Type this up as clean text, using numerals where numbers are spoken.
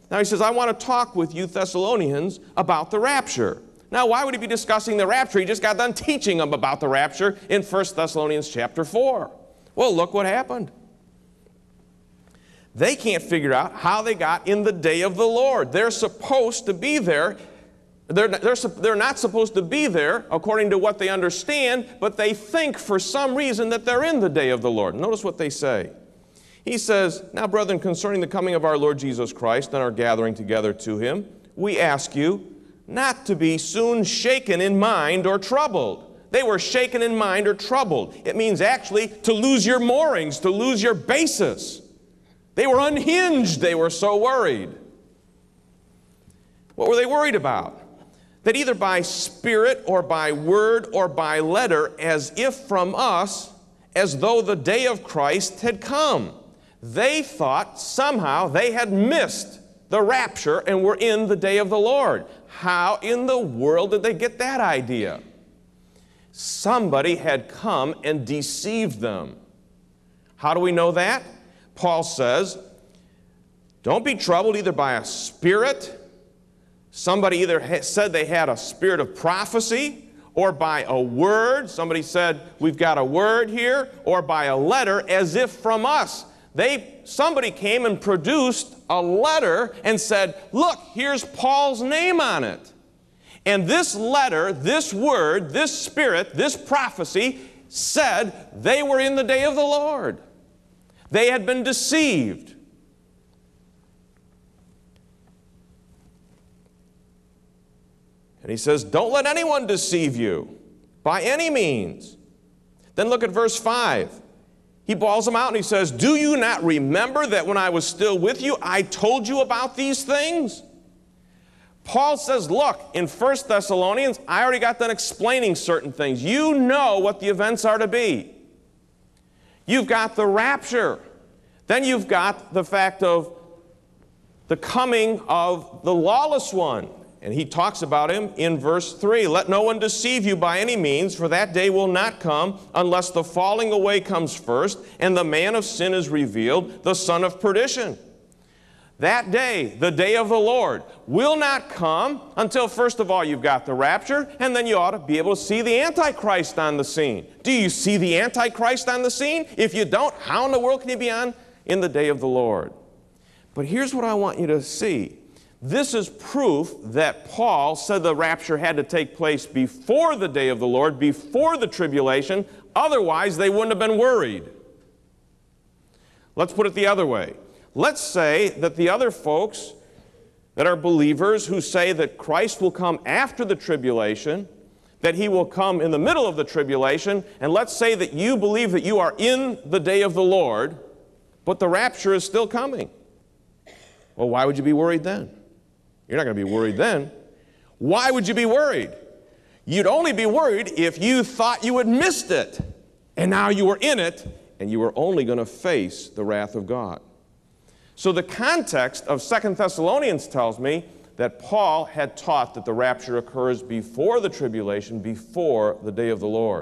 Now he says, I want to talk with you Thessalonians about the rapture. Now why would he be discussing the rapture? He just got done teaching them about the rapture in 1 Thessalonians chapter 4. Well, look what happened. They can't figure out how they got in the day of the Lord. They're supposed to be there. They're not supposed to be there according to what they understand, but they think for some reason that they're in the day of the Lord. Notice what they say. He says, now, brethren, concerning the coming of our Lord Jesus Christ and our gathering together to him, we ask you not to be soon shaken in mind or troubled. They were shaken in mind or troubled. It means actually to lose your moorings, to lose your basis. They were unhinged. They were so worried. What were they worried about? That either by spirit or by word or by letter, as if from us, as though the day of Christ had come. They thought somehow they had missed the rapture and were in the day of the Lord. How in the world did they get that idea? Somebody had come and deceived them. How do we know that? Paul says, don't be troubled either by a spirit. Somebody either said they had a spirit of prophecy, or by a word. Somebody said, we've got a word here, or by a letter, as if from us. Somebody came and produced a letter and said, look, here's Paul's name on it. And this letter, this word, this spirit, this prophecy said they were in the day of the Lord. They had been deceived. And he says, don't let anyone deceive you by any means. Then look at verse 5. He balls them out and he says, do you not remember that when I was still with you, I told you about these things? Paul says, look, in 1 Thessalonians, I already got done explaining certain things. You know what the events are to be. You've got the rapture. Then you've got the fact of the coming of the lawless one. And he talks about him in verse 3. Let no one deceive you by any means, for that day will not come unless the falling away comes first, and the man of sin is revealed, the son of perdition. That day, the day of the Lord, will not come until first of all you've got the rapture, and then you ought to be able to see the Antichrist on the scene. Do you see the Antichrist on the scene? If you don't, how in the world can you be in the day of the Lord? But here's what I want you to see. This is proof that Paul said the rapture had to take place before the day of the Lord, before the tribulation. Otherwise, they wouldn't have been worried. Let's put it the other way. Let's say that the other folks that are believers who say that Christ will come after the tribulation, that he will come in the middle of the tribulation, and let's say that you believe that you are in the day of the Lord, but the rapture is still coming. Well, why would you be worried then? You're not going to be worried then. Why would you be worried? You'd only be worried if you thought you had missed it, and now you were in it, and you were only going to face the wrath of God. So the context of 2 Thessalonians tells me that Paul had taught that the rapture occurs before the tribulation, before the day of the Lord.